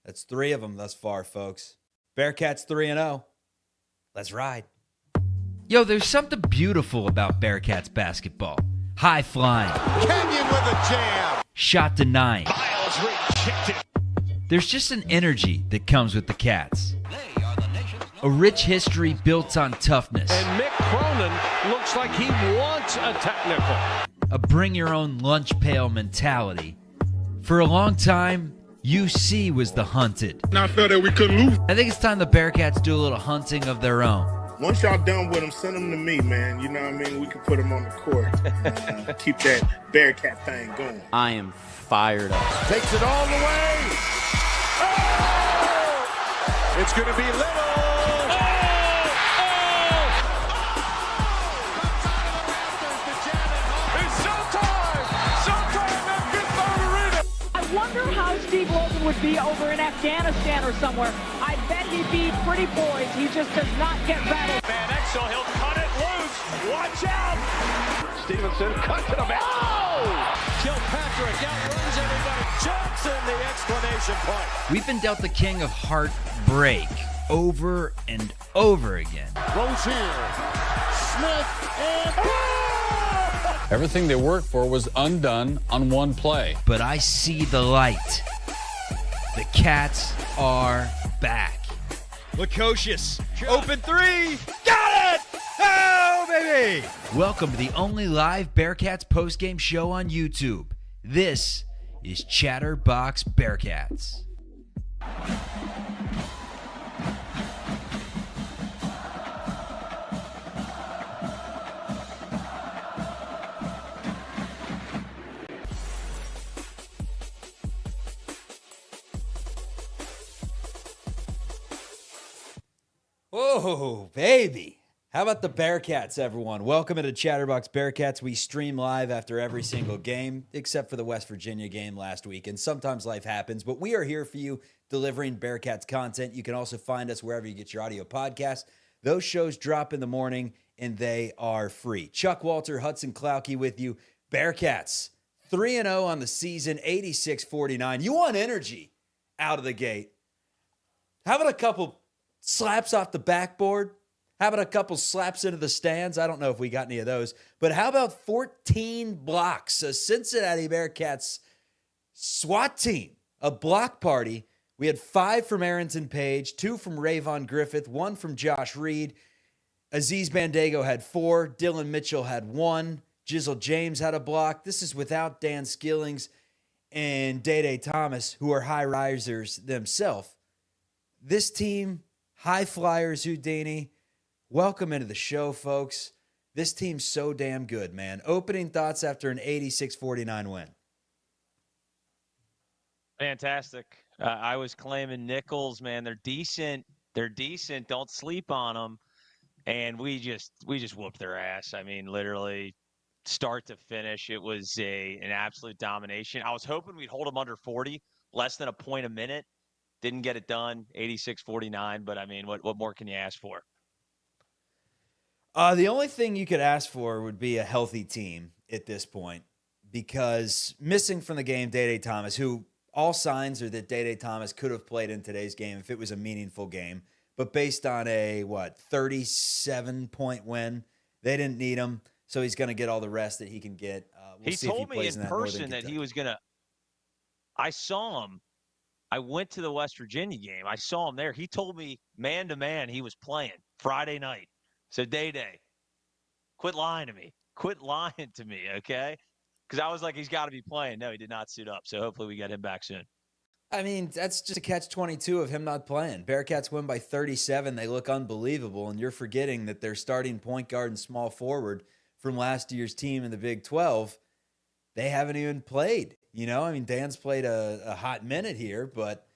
That's 3 of them thus far, folks. Bearcats 3-0. Let's ride. Yo, there's something beautiful about Bearcats basketball. High flying. Kenyon with a jam. Shot denying. Miles rejected. There's just an energy that comes with the Cats. A rich history built on toughness. And Mick Cronin looks like he wants a technical. A bring-your-own-lunch pail mentality. For a long time, UC was the hunted. And I felt that we couldn't lose. I think it's time the Bearcats do a little hunting of their own. Once y'all done with them, send them to me, man. You know what I mean? We can put them on the court. Keep that Bearcat thing going. I am fired up. Takes it all the way. Oh! It's going to be Little. I wonder how Steve Logan would be over in Afghanistan or somewhere. I bet he'd be pretty poised. He just does not get rattled. Van Exel, he'll cut it loose. Watch out. Stevenson cuts it about. Oh! Kilpatrick outruns everybody. Johnson, the exclamation point. We've been dealt the king of heartbreak over and over again. Rozier. Smith and... Everything they worked for was undone on one play. But I see the light. The Cats are back. Lukosius. Open 3. Got it! Oh, baby! Welcome to the only live Bearcats postgame show on YouTube. This is Chatterbox Bearcats. Oh, baby. How about the Bearcats, everyone? Welcome to Chatterbox Bearcats. We stream live after every single game, except for the West Virginia game last week. And sometimes life happens, but we are here for you delivering Bearcats content. You can also find us wherever you get your audio podcasts. Those shows drop in the morning, and they are free. Chuck Walter, Hudson Klauke with you. Bearcats, 3-0 on the season, 86-49. You want energy out of the gate. How about a couple slaps off the backboard? How about a couple slaps into the stands? I don't know if we got any of those. But how about 14 blocks? A Cincinnati Bearcats SWAT team, a block party. We had 5 from Arrington Page, 2 from Rayvon Griffith, 1 from Josh Reed. Aziz Bandago had 4. Dylan Mitchell had 1. Jizzle James had a block. This is without Dan Skillings and Day Thomas, who are high risers themselves. This team, high flyers, Houdini. Welcome into the show, folks. This team's so damn good, man. Opening thoughts after an 86-49 win. Fantastic. I was claiming Nicholls, man. They're decent. They're decent. Don't sleep on them. And we just whooped their ass. I mean, literally, start to finish, it was an absolute domination. I was hoping we'd hold them under 40, less than a point a minute. Didn't get it done, 86-49. But I mean, what more can you ask for? The only thing you could ask for would be a healthy team at this point, because missing from the game, Day Thomas, who all signs are that Day Thomas could have played in today's game if it was a meaningful game. But based on a, 37-point win, they didn't need him, so he's going to get all the rest that he can get. He told me in person that he was going to – I saw him. I went to the West Virginia game. I saw him there. He told me man-to-man he was playing Friday night. So, Day, quit lying to me. Quit lying to me, okay? Because I was like, he's got to be playing. No, he did not suit up. So, hopefully we get him back soon. I mean, that's just a catch-22 of him not playing. Bearcats win by 37. They look unbelievable, and you're forgetting that their starting point guard and small forward from last year's team in the Big 12, they haven't even played. You know, I mean, Dan's played a hot minute here, but,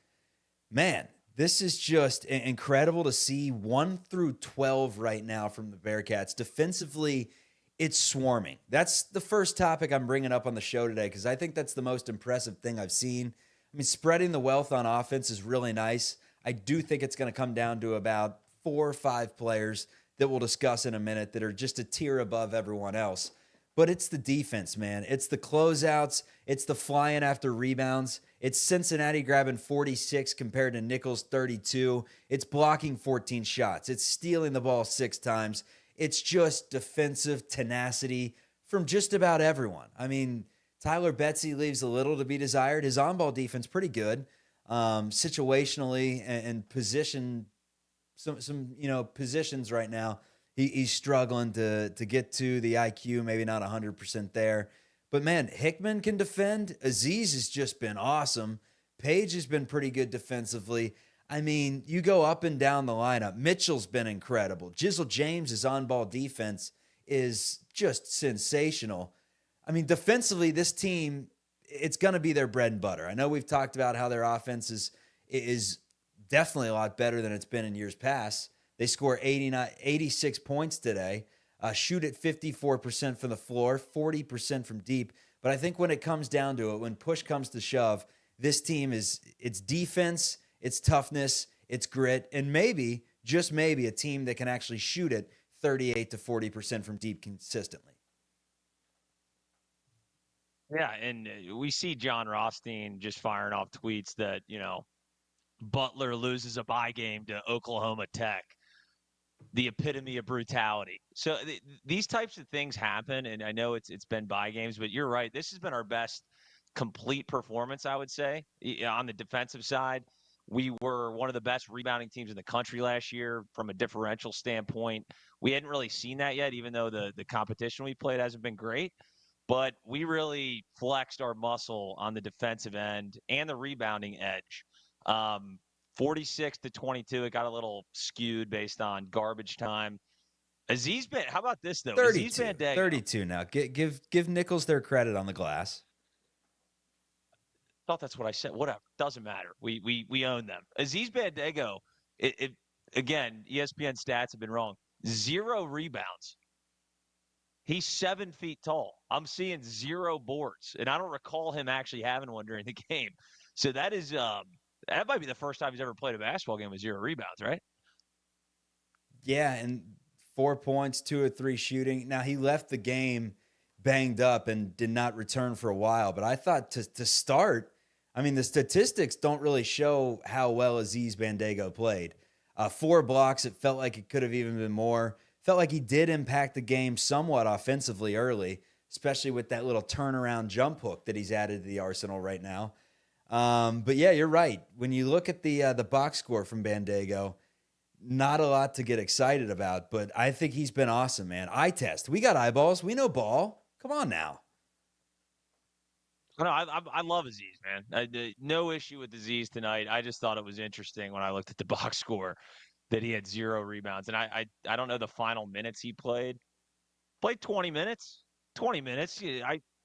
man, this is just incredible to see 1 through 12 right now from the Bearcats. Defensively, it's swarming. That's the first topic I'm bringing up on the show today, because I think that's the most impressive thing I've seen. I mean, spreading the wealth on offense is really nice. I do think it's going to come down to about 4 or 5 players that we'll discuss in a minute that are just a tier above everyone else. but it's the defense, man. It's the closeouts. It's the flying after rebounds. It's Cincinnati grabbing 46 compared to Nicholls 32. It's blocking 14 shots. It's stealing the ball 6 times. It's just defensive tenacity from just about everyone. I mean, Tyler Betsy leaves a little to be desired. His on-ball defense pretty good, situationally and position some positions right now. He's struggling to get to the IQ, maybe not 100% there. But, man, Hickman can defend. Aziz has just been awesome. Page has been pretty good defensively. I mean, you go up and down the lineup. Mitchell's been incredible. Jizzle James' on-ball defense is just sensational. I mean, defensively, this team, it's going to be their bread and butter. I know we've talked about how their offense is definitely a lot better than it's been in years past. They score 86 points today, shoot at 54% from the floor, 40% from deep. But I think when it comes down to it, when push comes to shove, this team it's defense, it's toughness, it's grit, and maybe, just maybe, a team that can actually shoot it 38 to 40% from deep consistently. Yeah, and we see John Rothstein just firing off tweets that, Butler loses a bye game to Oklahoma Tech. The epitome of brutality. So these types of things happen, and I know it's been bye games, but you're right. This has been our best complete performance, I would say, on the defensive side. We were one of the best rebounding teams in the country last year from a differential standpoint. We hadn't really seen that yet, even though the competition we played hasn't been great. But we really flexed our muscle on the defensive end and the rebounding edge. 46 to 22, it got a little skewed based on garbage time. How about this, though? 32 now. Give Nicholls their credit on the glass. Thought that's what I said. Whatever. Doesn't matter. We own them. Aziz Bandaogo, again, ESPN stats have been wrong. 0 rebounds. He's 7 feet tall. I'm seeing 0 boards, and I don't recall him actually having one during the game. So that is that might be the first time he's ever played a basketball game with 0 rebounds, right? Yeah, and 4 points, 2 or 3 shooting. Now, he left the game banged up and did not return for a while, but I thought to start, I mean, the statistics don't really show how well Aziz Bandaogo played. 4 blocks, it felt like it could have even been more. Felt like he did impact the game somewhat offensively early, especially with that little turnaround jump hook that he's added to the arsenal right now. But yeah, you're right. When you look at the box score from Bandaogo, not a lot to get excited about, but I think he's been awesome, man. Eye test. We got eyeballs. We know ball. Come on now. No, I love Aziz, man. No issue with Aziz tonight. I just thought it was interesting when I looked at the box score that he had 0 rebounds. And I don't know the final minutes he played. Played 20 minutes. 20 minutes.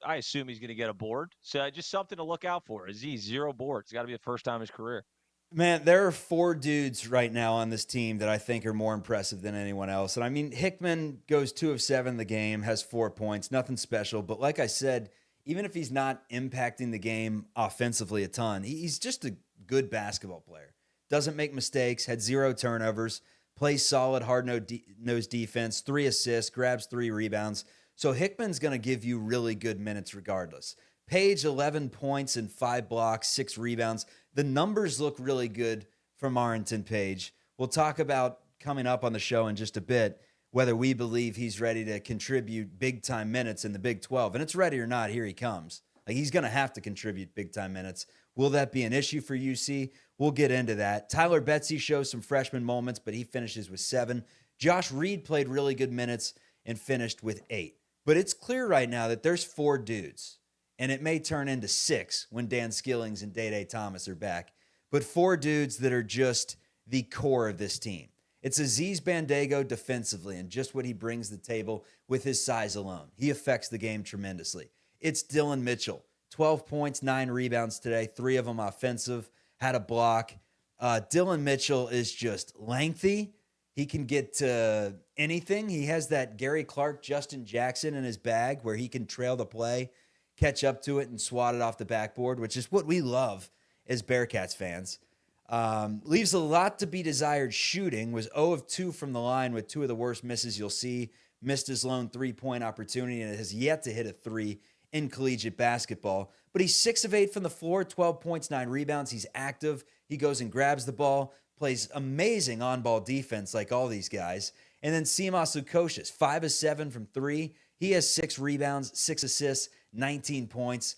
I assume he's going to get a board. So just something to look out for. Aziz, 0 boards. It's got to be the first time in his career. Man, there are 4 dudes right now on this team that I think are more impressive than anyone else. And I mean, Hickman goes 2 of 7 in the game, has 4 points, nothing special. But like I said, even if he's not impacting the game offensively a ton, he's just a good basketball player. Doesn't make mistakes, had 0 turnovers, plays solid, hard-nosed defense, 3 assists, grabs 3 rebounds. So Hickman's going to give you really good minutes regardless. Page, 11 points and 5 blocks, 6 rebounds. The numbers look really good from Arrington Page. We'll talk about coming up on the show in just a bit whether we believe he's ready to contribute big-time minutes in the Big 12. And it's ready or not, here he comes. Like, he's going to have to contribute big-time minutes. Will that be an issue for UC? We'll get into that. Tyler Betsy shows some freshman moments, but he finishes with 7. Josh Reed played really good minutes and finished with 8. But it's clear right now that there's 4 dudes, and it may turn into 6 when Dan Skillings and Day Thomas are back, but 4 dudes that are just the core of this team. It's Aziz Bandaogo defensively and just what he brings to the table with his size alone. He affects the game tremendously. It's Dillon Mitchell, 12 points, 9 rebounds today, 3 of them offensive, had a block. Dillon Mitchell is just lengthy. He can get to anything. He has that Gary Clark, Justin Jackson in his bag where he can trail the play, catch up to it, and swat it off the backboard, which is what we love as Bearcats fans. Leaves a lot to be desired shooting. Was 0 of 2 from the line with 2 of the worst misses you'll see missed his lone three-point opportunity and has yet to hit a three in collegiate basketball. But he's 6 of 8 from the floor, 12 points, 9 rebounds. He's active. He goes and grabs the ball, plays amazing on-ball defense like all these guys. And then Simas Lukos, 5 of 7 from 3. He has 6 rebounds, 6 assists, 19 points.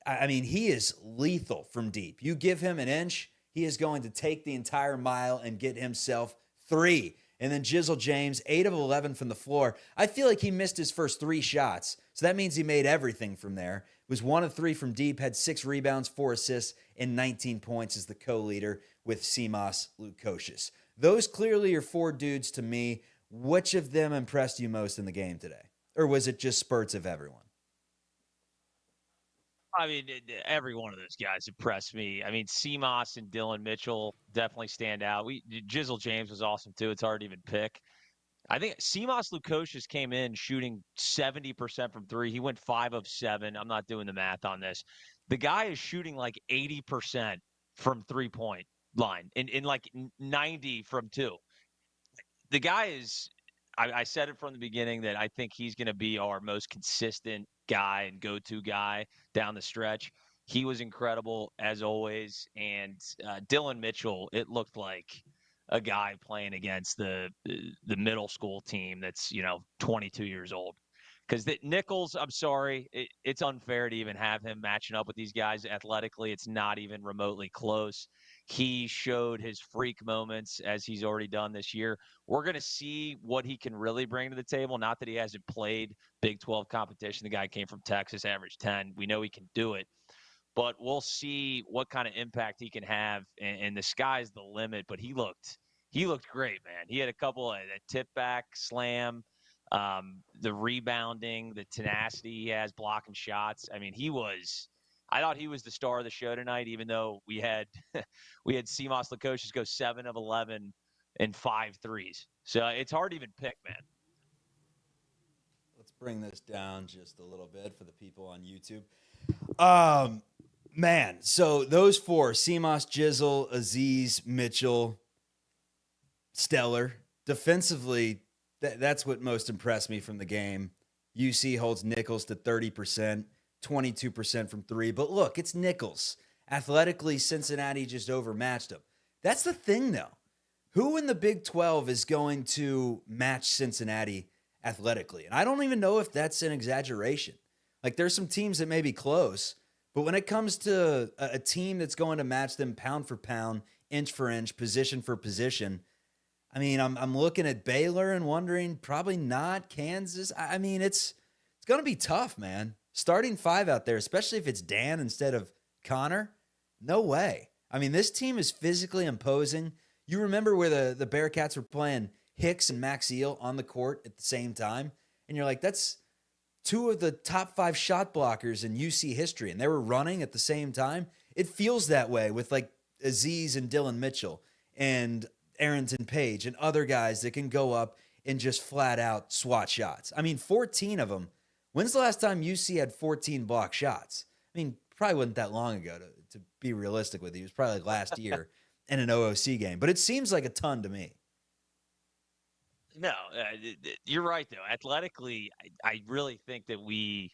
I mean, he is lethal from deep. You give him an inch, he is going to take the entire mile and get himself 3. And then Jizzle James, 8 of 11 from the floor. I feel like he missed his first 3 shots, so that means he made everything from there. Was 1 of 3 from deep, had 6 rebounds, 4 assists, and 19 points as the co-leader with Simas Lukos. Those clearly are 4 dudes to me. Which of them impressed you most in the game today? Or was it just spurts of everyone? I mean, every one of those guys impressed me. I mean, Simas and Dylan Mitchell definitely stand out. Jizzle James was awesome too. It's hard to even pick. I think Simas Lukos came in shooting 70% from 3. He went 5 of 7. I'm not doing the math on this. The guy is shooting like 80% from 3-point line in like 90 from 2. The guy is, I said it from the beginning that I think he's going to be our most consistent guy and go-to guy down the stretch. He was incredible as always. And Dylan Mitchell, it looked like a guy playing against the middle school team that's, 22 years old. Because Nicholls, I'm sorry, it's unfair to even have him matching up with these guys athletically. It's not even remotely close. He showed his freak moments as he's already done this year. We're going to see what he can really bring to the table. Not that he hasn't played Big 12 competition. The guy came from Texas, averaged 10. We know he can do it. But we'll see what kind of impact he can have. And the sky's the limit. But he looked great, man. He had a couple of tip back, slam, the rebounding, the tenacity he has, blocking shots. I mean, I thought he was the star of the show tonight, even though we had Simas Lukos go 7 of 11 and 5 threes. So it's hard to even pick, man. Let's bring this down just a little bit for the people on YouTube. Man, so those 4, Simas, Jizzle, Aziz, Mitchell, stellar. Defensively, that's what most impressed me from the game. UC holds Nicholls to 30%, 22% from 3. But look, it's Nicholls. Athletically, Cincinnati just overmatched him. That's the thing, though. Who in the Big 12 is going to match Cincinnati athletically? And I don't even know if that's an exaggeration. Like, there's some teams that may be close, but when it comes to a team that's going to match them pound for pound, inch for inch, position for position, I mean, I'm looking at Baylor and wondering, probably not. Kansas. I mean, it's going to be tough, man. Starting 5 out there, especially if it's Dan instead of Connor, no way. I mean, this team is physically imposing. You remember where the Bearcats were playing Hicks and Max Eel on the court at the same time? And you're like, that's 2 of the top 5 shot blockers in UC history, and they were running at the same time. It feels that way with like Aziz and Dylan Mitchell and Arrington Page and other guys that can go up and just flat out swat shots. I mean, 14 of them. When's the last time UC had 14 block shots? I mean, probably wasn't that long ago to be realistic with you. It was probably like last year in an OOC game, but it seems like a ton to me. No, you're right, though. Athletically, I really think that we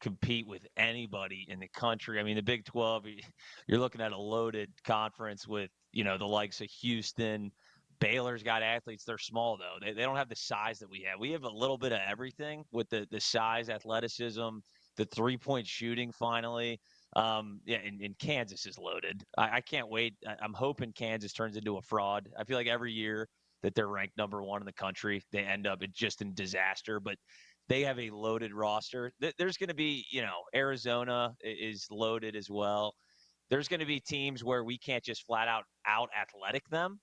compete with anybody in the country. I mean, the Big 12, you're looking at a loaded conference with, the likes of Houston. Baylor's got athletes. They're small, though. They don't have the size that we have. We have a little bit of everything with the size, athleticism, the three-point shooting finally. And Kansas is loaded. I can't wait. I'm hoping Kansas turns into a fraud. I feel like every year that they're ranked number 1 in the country, they end up just in disaster. But they have a loaded roster. There's going to be, Arizona is loaded as well. There's going to be teams where we can't just flat out athletic them.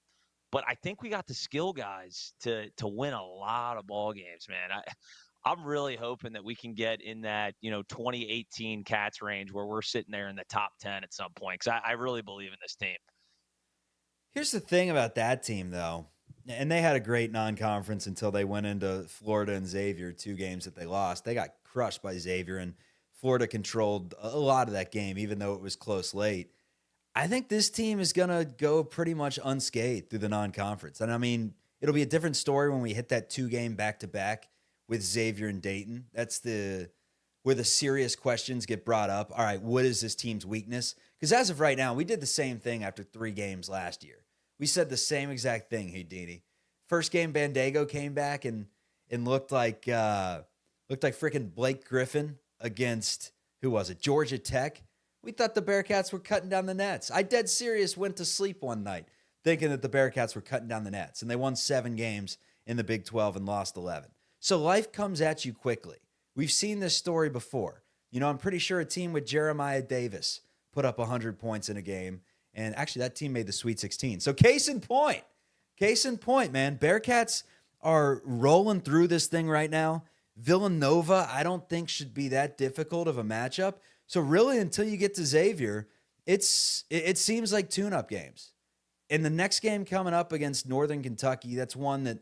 But I think we got the skill guys to win a lot of ball games, man. I'm really hoping that we can get in that, 2018 Cats range where we're sitting there in the top 10 at some point, because I really believe in this team. Here's the thing about that team, though. And they had a great non-conference until they went into Florida and Xavier, 2 games that they lost. They got crushed by Xavier, and Florida controlled a lot of that game, even though it was close late. I think this team is going to go pretty much unscathed through the non-conference. And I mean, it'll be a different story when we hit that 2-game back-to-back with Xavier and Dayton. That's where the serious questions get brought up. All right, what is this team's weakness? Because as of right now, we did the same thing after 3 games last year. We said the same exact thing, Houdini. First game, Bandago came back and looked like freaking Blake Griffin against, who was it, Georgia Tech. We thought the Bearcats were cutting down the nets. I dead serious went to sleep one night thinking that the Bearcats were cutting down the nets, and they won 7 games in the Big 12 and lost 11. So life comes at you quickly. We've seen this story before. I'm pretty sure a team with Jeremiah Davis put up 100 points in a game, and actually that team made the Sweet 16. So case in point, man, Bearcats are rolling through this thing right now. Villanova, I don't think should be that difficult of a matchup. So really, until you get to Xavier, it seems like tune-up games. And the next game coming up against Northern Kentucky, that's one that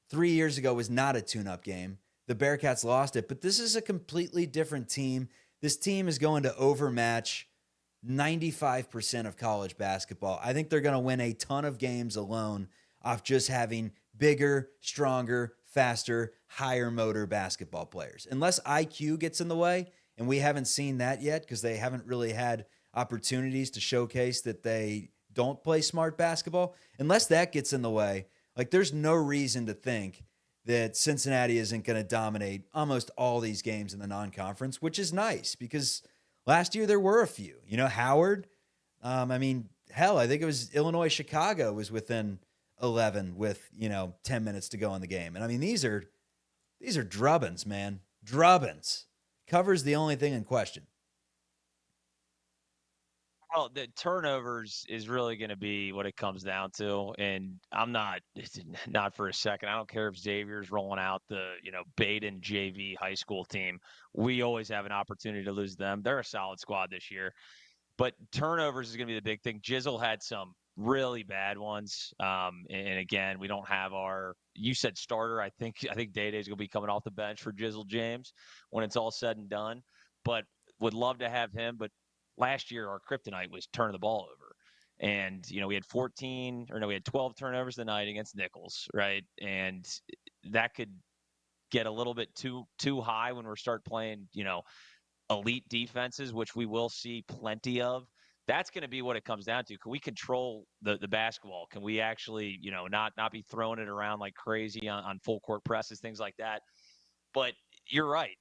3 years ago was not a tune-up game. The Bearcats lost it, but this is a completely different team. This team is going to overmatch 95% of college basketball. I think they're going to win a ton of games alone off just having bigger, stronger, faster, higher motor basketball players. Unless IQ gets in the way, and we haven't seen that yet because they haven't really had opportunities to showcase that they don't play smart basketball. Unless that gets in the way, there's no reason to think that Cincinnati isn't going to dominate almost all these games in the non-conference, which is nice because last year there were a few. Howard, I think it was Illinois-Chicago was within 11 with, 10 minutes to go in the game. And these are drubbins, man. Drubbins. Cover's the only thing in question. Well, the turnovers is really going to be what it comes down to, and I'm not for a second. I don't care if Xavier's rolling out the Baden JV high school team. We always have an opportunity to lose them. They're a solid squad this year, but turnovers is going to be the big thing. Jizzle had some really bad ones, and again, we don't have our. You said starter. I think Day-Day's going to be coming off the bench for Jizzle James when it's all said and done, but would love to have him, but. Last year, our kryptonite was turning the ball over. And, we had 12 turnovers the night against Nicholls, right? And that could get a little bit too high when we start playing, elite defenses, which we will see plenty of. That's going to be what it comes down to. Can we control the basketball? Can we actually, not be throwing it around like crazy on full court presses, things like that? But you're right.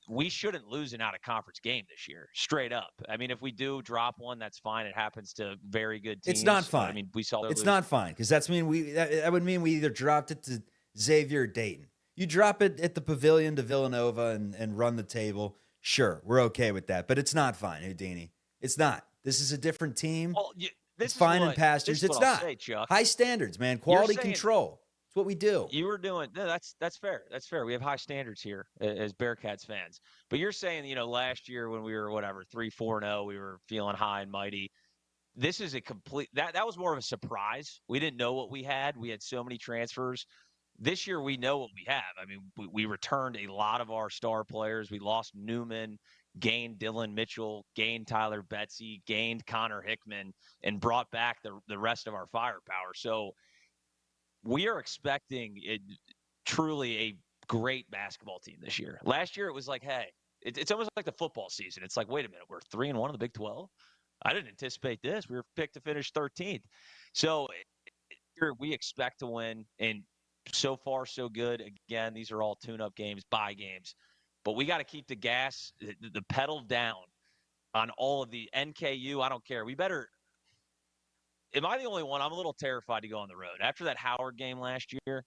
We shouldn't lose an out-of-conference game this year, straight up. If we do drop one, that's fine. It happens to very good teams. It's not fine. We saw it's not fine because that would mean we either dropped it to Xavier or Dayton. You drop it at the Pavilion to Villanova and run the table. Sure, we're okay with that, but it's not fine, Houdini. It's not. This is a different team. Well, it's fine in pastures. It's not. Say, Chuck. High standards, man. Quality control. It's what we do. You were doing that's fair. That's fair. We have high standards here as Bearcats fans. But you're saying, last year when we were 3-4-0, we were feeling high and mighty. This is a complete that was more of a surprise. We didn't know what we had. We had so many transfers. This year we know what we have. We returned a lot of our star players. We lost Newman, gained Dylan Mitchell, gained Tyler Betsy, gained Connor Hickman, and brought back the rest of our firepower. So we are expecting truly a great basketball team this year. Last year, it was like, hey, it's almost like the football season. It's like, wait a minute, we're 3-1 in the Big 12? I didn't anticipate this. We were picked to finish 13th. So we expect to win, and so far, so good. Again, these are all tune-up games, bye games. But we got to keep the gas, the pedal down on all of the NKU. I don't care. We better – am I the only one? I'm a little terrified to go on the road. After that Howard game last year,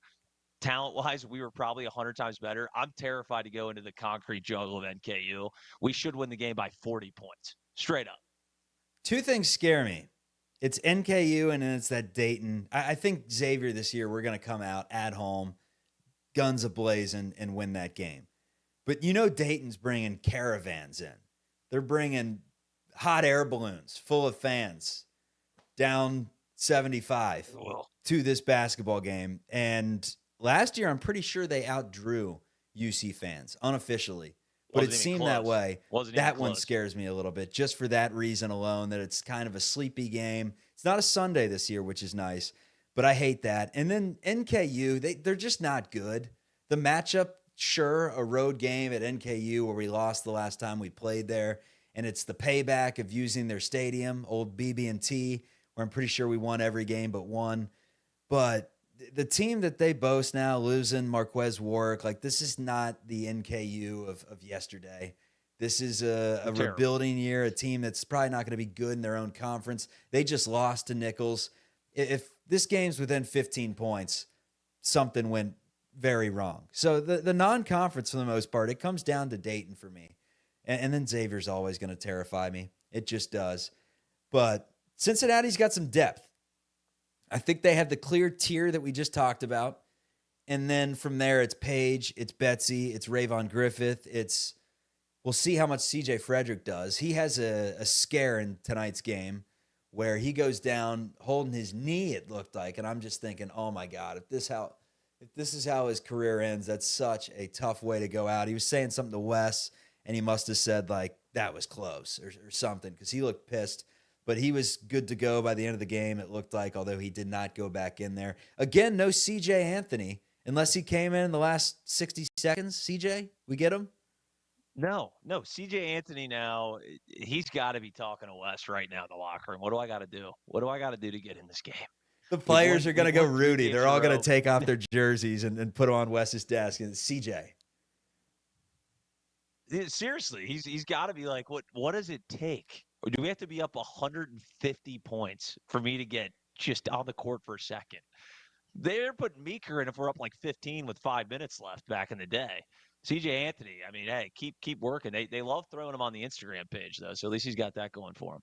talent-wise, we were probably 100 times better. I'm terrified to go into the concrete jungle of NKU. We should win the game by 40 points, straight up. 2 things scare me. It's NKU and then it's that Dayton. I think Xavier this year, we're going to come out at home, guns ablazing, and win that game. But Dayton's bringing caravans in. They're bringing hot air balloons full of fans down 75 to this basketball game. And last year, I'm pretty sure they outdrew UC fans unofficially. But it seemed that way. That one scares me a little bit just for that reason alone, that it's kind of a sleepy game. It's not a Sunday this year, which is nice, but I hate that. And then NKU, they're just not good. The matchup sure, a road game at NKU where we lost the last time we played there, and it's the payback of using their stadium, old BB&T, where I'm pretty sure we won every game but one. But the team that they boast now, losing Marquez Warwick, like this is not the NKU of yesterday. This is a rebuilding year, a team that's probably not going to be good in their own conference. They just lost to Nicholls. If this game's within 15 points, something went very wrong. So the non-conference, for the most part, it comes down to Dayton for me. And then Xavier's always going to terrify me. It just does. But Cincinnati's got some depth. I think they have the clear tier that we just talked about. And then from there, it's Paige, it's Betsy, it's Rayvon Griffith. We'll see how much CJ Frederick does. He has a scare in tonight's game where he goes down holding his knee, it looked like. And I'm just thinking, oh my God, if this is how his career ends, that's such a tough way to go out. He was saying something to Wes, and he must have said, like, that was close or something, because he looked pissed. But he was good to go by the end of the game, it looked like, although he did not go back in there. Again, no CJ Anthony, unless he came in the last 60 seconds. CJ, we get him? No. CJ Anthony now, he's got to be talking to Wes right now in the locker room. What do I got to do? What do I got to do to get in this game? The players are going to go Rudy. They're all going to take off their jerseys and put on Wes's desk. And CJ. Seriously, he's got to be like, what does it take? Or do we have to be up 150 points for me to get just on the court for a second? They're putting Meeker in if we're up like 15 with 5 minutes left back in the day. CJ Anthony, I mean, hey, keep working. They love throwing him on the Instagram page, though, so at least he's got that going for him.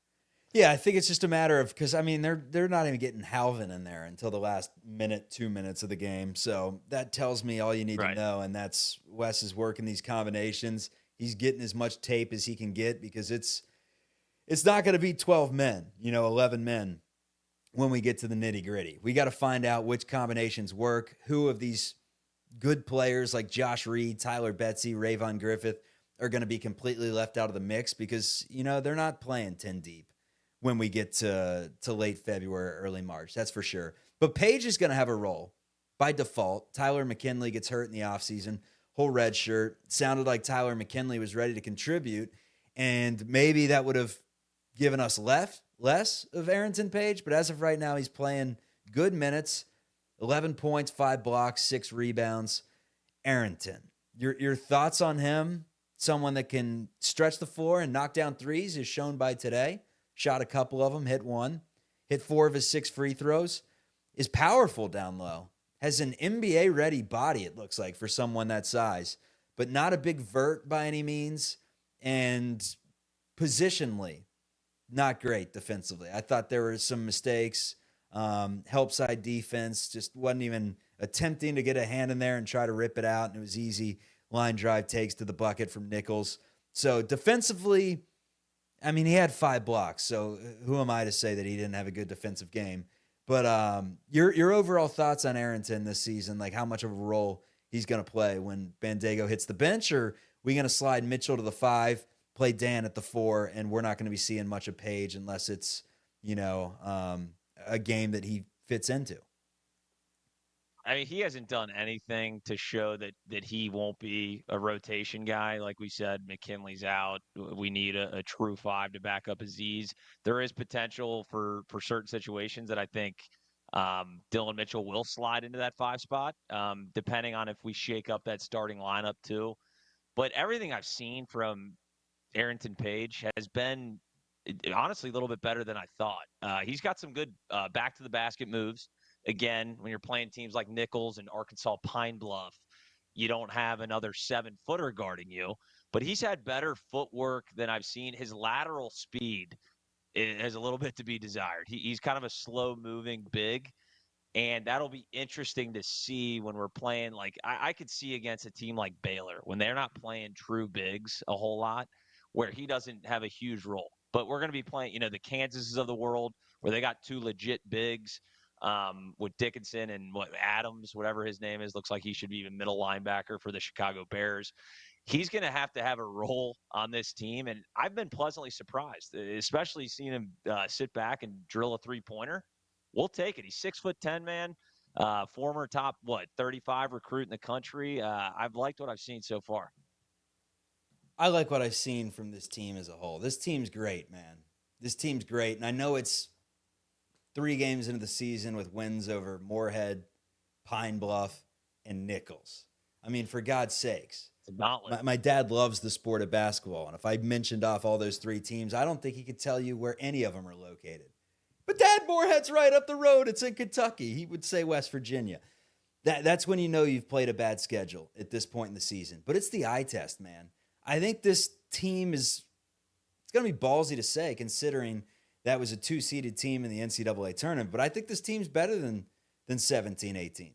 Yeah, I think it's just a matter of, because, I mean, they're not even getting Halvin in there until the last 2 minutes of the game. So that tells me all you need to know, and that's Wes is working these combinations. He's getting as much tape as he can get, because it's not going to be 12 men, 11 men when we get to the nitty-gritty. We got to find out which combinations work, who of these good players like Josh Reed, Tyler Betsy, Rayvon Griffith are going to be completely left out of the mix, because, they're not playing 10 deep when we get to late February, early March. That's for sure. But Paige is going to have a role by default. Tyler McKinley gets hurt in the offseason, whole red shirt. Sounded like Tyler McKinley was ready to contribute, and maybe that would have given us less of Arrington Page, but as of right now, he's playing good minutes, 11 points, 5 blocks, 6 rebounds. Arrington, your thoughts on him? Someone that can stretch the floor and knock down threes, is shown by today. Shot a couple of them, hit one, hit 4 of his 6 free throws, is powerful down low, has an NBA-ready body, it looks like, for someone that size, but not a big vert by any means, and positionally, not great defensively. I thought there were some mistakes. Help side defense, just wasn't even attempting to get a hand in there and try to rip it out, and it was easy line drive takes to the bucket from Nicholls. So defensively, I mean, he had 5 blocks, so who am I to say that he didn't have a good defensive game? But your overall thoughts on Arrington this season, like how much of a role he's going to play when Bandego hits the bench, or we going to slide Mitchell to the 5, play Dan at the 4, and we're not going to be seeing much of Page unless it's, a game that he fits into? I mean, he hasn't done anything to show that he won't be a rotation guy. Like we said, McKinley's out. We need a true 5 to back up Aziz. There is potential for certain situations that I think Dylan Mitchell will slide into that 5 spot, depending on if we shake up that starting lineup too. But everything I've seen from Arrington Page has been honestly a little bit better than I thought. He's got some good back to the basket moves. Again, when you're playing teams like Nicholls and Arkansas Pine Bluff, you don't have another 7-footer guarding you. But he's had better footwork than I've seen. His lateral speed has a little bit to be desired. He's kind of a slow-moving big, and that'll be interesting to see when we're playing. Like I could see against a team like Baylor when they're not playing true bigs a whole lot, where he doesn't have a huge role. But we're going to be playing, the Kansases of the world, where they got 2 legit bigs. With Dickinson and Adams, whatever his name is, looks like he should be even middle linebacker for the Chicago Bears. He's going to have a role on this team, and I've been pleasantly surprised, especially seeing him sit back and drill a 3-pointer. We'll take it. He's 6'10", man. Former top, 35 recruit in the country. I've liked what I've seen so far. I like what I've seen from this team as a whole. This team's great, man. This team's great. And I know it's 3 games into the season with wins over Moorhead, Pine Bluff, and Nicholls. I mean, for God's sakes. My dad loves the sport of basketball. And if I mentioned off all those 3 teams, I don't think he could tell you where any of them are located. But Dad, Moorhead's right up the road. It's in Kentucky. He would say West Virginia. That's when you know you've played a bad schedule at this point in the season. But it's the eye test, man. I think this team it's going to be ballsy to say, considering that was a 2-seeded team in the NCAA tournament. But I think this team's better than 17-18.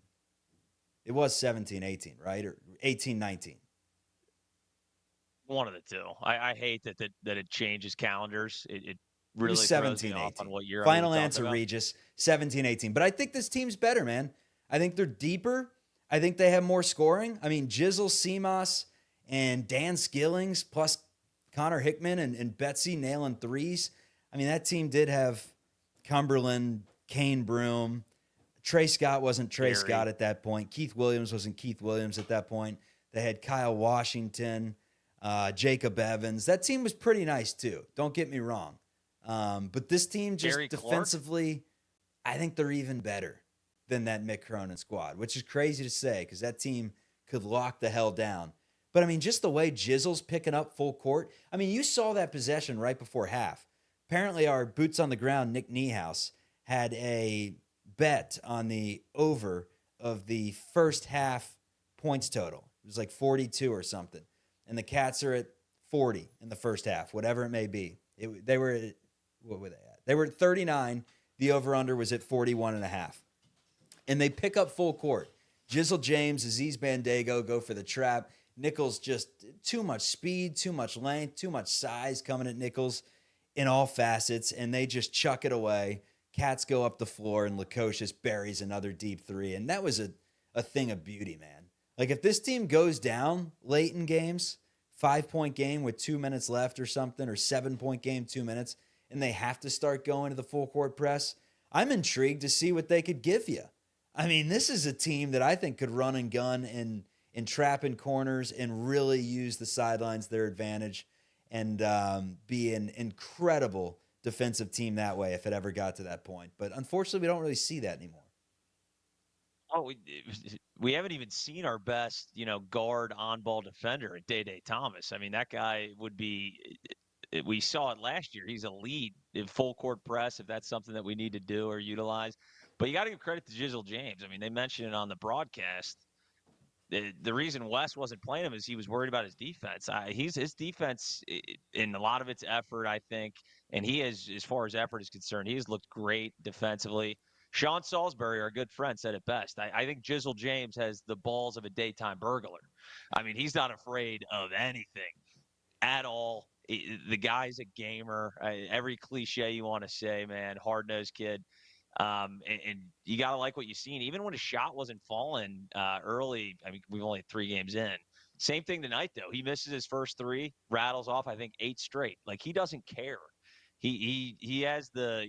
It was 17-18, right? Or 18-19. One of the two. I hate that it changes calendars. It really throws me off on what you're Final answer, Regis, 17-18. But I think this team's better, man. I think they're deeper. I think they have more scoring. I mean, Jizzle, Simas, and Dan Skillings, plus Connor Hickman and Betsy nailing threes. I mean, that team did have Cumberland, Kane Broom. Trey Scott wasn't Trey Scott at that point. Keith Williams wasn't Keith Williams at that point. They had Kyle Washington, Jacob Evans. That team was pretty nice, too. Don't get me wrong. But this team just Gary defensively, Clark? I think they're even better than that Mick Cronin squad, which is crazy to say because that team could lock the hell down. But, I mean, just the way Jizzle's picking up full court. I mean, you saw that possession right before half. Apparently, our boots on the ground, Nick Niehaus, had a bet on the over of the first half points total. It was like 42 or something. And the Cats are at 40 in the first half, whatever it may be. They were at, what were they at? They were at 39. The over-under was at 41.5. And they pick up full court. Jizzle James, Aziz Bandago go for the trap. Nicholls just too much speed, too much length, too much size coming at Nicholls in all facets, and they just chuck it away. Cats go up the floor, and Lukos just buries another deep 3. And that was a thing of beauty, man. Like, if this team goes down late in games, 5-point game with 2 minutes left or something, or 7-point game, 2 minutes, and they have to start going to the full court press, I'm intrigued to see what they could give you. I mean, this is a team that I think could run and gun and trap in corners and really use the sidelines to their advantage and be an incredible defensive team that way if it ever got to that point. But unfortunately, we don't really see that anymore. Oh, we haven't even seen our best, guard on-ball defender at Day Thomas. I mean, that guy would be – we saw it last year. He's a lead in full court press if that's something that we need to do or utilize. But you got to give credit to Jizzle James. I mean, they mentioned it on the broadcast. The reason Wes wasn't playing him is he was worried about his defense. His defense, in a lot of its effort, I think, and he is, as far as effort is concerned, he has looked great defensively. Sean Salisbury, our good friend, said it best. I think Jizzle James has the balls of a daytime burglar. I mean, he's not afraid of anything at all. The guy's a gamer. Every cliche you want to say, man, hard-nosed kid. And you got to like what you've seen. Even when his shot wasn't falling early, I mean, we've only 3 games in. Same thing tonight, though. He misses his first 3, rattles off, I think, 8 straight. Like, he doesn't care. He has the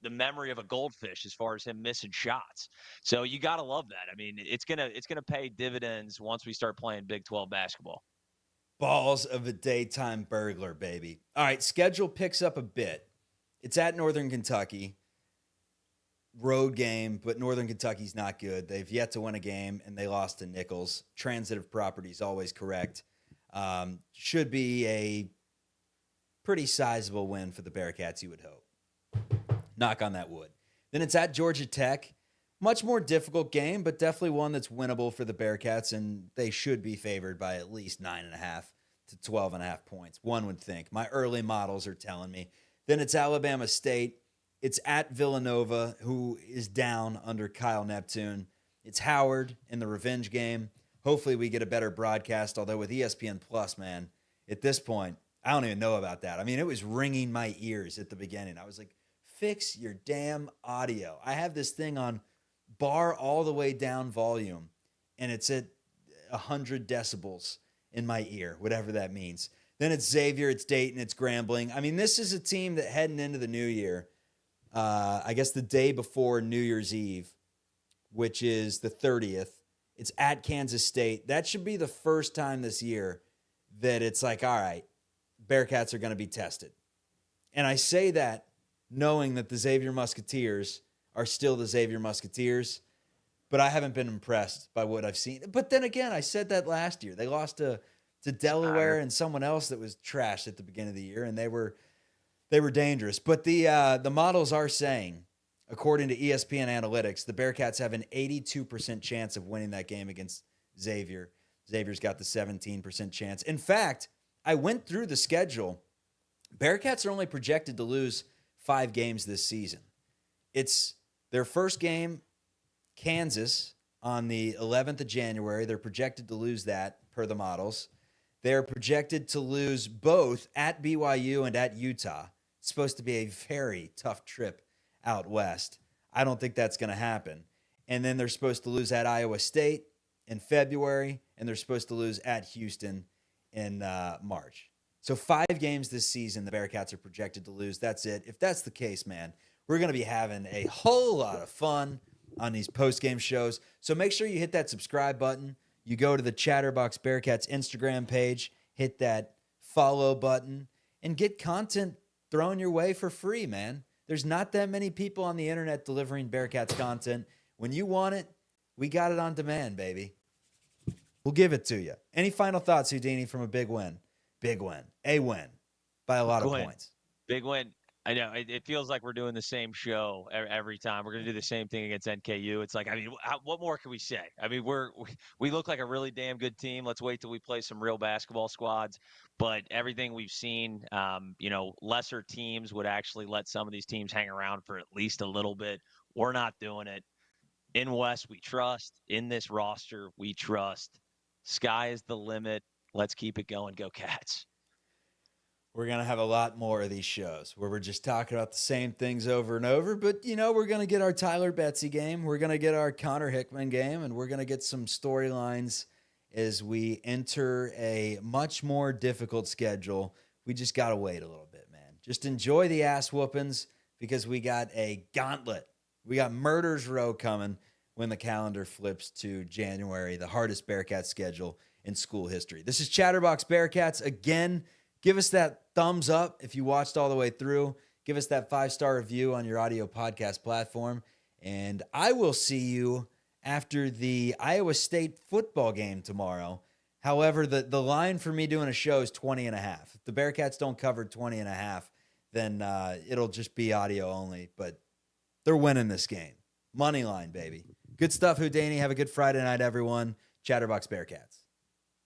memory of a goldfish as far as him missing shots. So you got to love that. I mean, it's gonna pay dividends once we start playing Big 12 basketball. Balls of a daytime burglar, baby. All right, schedule picks up a bit. It's at Northern Kentucky. Road game, but Northern Kentucky's not good. They've yet to win a game, and they lost to Nicholls. Transitive property is always correct. Should be a pretty sizable win for the Bearcats, you would hope. Knock on that wood. Then it's at Georgia Tech. Much more difficult game, but definitely one that's winnable for the Bearcats, and they should be favored by at least 9.5 to 12.5 points. One would think. My early models are telling me. Then it's Alabama State. It's at Villanova, who is down under Kyle Neptune. It's Howard in the revenge game. Hopefully we get a better broadcast, although with ESPN Plus, man, at this point, I don't even know about that. I mean, it was ringing my ears at the beginning. I was like, fix your damn audio. I have this thing on bar all the way down volume, and it's at 100 decibels in my ear, whatever that means. Then it's Xavier, it's Dayton, it's Grambling. I mean, this is a team that heading into the new year, I guess the day before New Year's Eve, which is the 30th. It's at Kansas State. That should be the first time this year that it's like, all right, Bearcats are going to be tested. And I say that knowing that the Xavier Musketeers are still the Xavier Musketeers, but I haven't been impressed by what I've seen. But then again, I said that last year. They lost to Delaware and someone else that was trash at the beginning of the year, and they were dangerous. But the models are saying, according to ESPN Analytics, the Bearcats have an 82% chance of winning that game against Xavier. Xavier's got the 17% chance. In fact, I went through the schedule. Bearcats are only projected to lose 5 games this season. It's their first game, Kansas, on the 11th of January. They're projected to lose that per the models. They're projected to lose both at BYU and at Utah. It's supposed to be a very tough trip out west. I don't think that's going to happen. And then they're supposed to lose at Iowa State in February, and they're supposed to lose at Houston in March. So 5 games this season the Bearcats are projected to lose. That's it. If that's the case, man, we're going to be having a whole lot of fun on these post-game shows. So make sure you hit that subscribe button. You go to the Chatterbox Bearcats Instagram page, hit that follow button, and get content thrown your way for free, man. There's not that many people on the internet delivering Bearcats content. When you want it, we got it on demand, baby. We'll give it to you. Any final thoughts, Houdini, from a big win? Big win. A win by a lot of points. Big win. I know. It feels like we're doing the same show every time. We're going to do the same thing against NKU. It's like, I mean, what more can we say? I mean, we look like a really damn good team. Let's wait till we play some real basketball squads. But everything we've seen, lesser teams would actually let some of these teams hang around for at least a little bit. We're not doing it. In West, we trust. In this roster, we trust. Sky is the limit. Let's keep it going. Go Cats. We're going to have a lot more of these shows where we're just talking about the same things over and over. But, we're going to get our Tyler Betsy game. We're going to get our Connor Hickman game. And we're going to get some storylines as we enter a much more difficult schedule. We just got to wait a little bit, man. Just enjoy the ass whoopings because we got a gauntlet. We got Murder's Row coming when the calendar flips to January, the hardest Bearcats schedule in school history. This is Chatterbox Bearcats. Again, give us that thumbs up if you watched all the way through. Give us that 5-star review on your audio podcast platform. And I will see you after the Iowa State football game tomorrow. However, the line for me doing a show is 20.5. If the Bearcats don't cover 20.5, then it'll just be audio only. But they're winning this game. Money line, baby. Good stuff, Houdini. Have a good Friday night, everyone. Chatterbox Bearcats.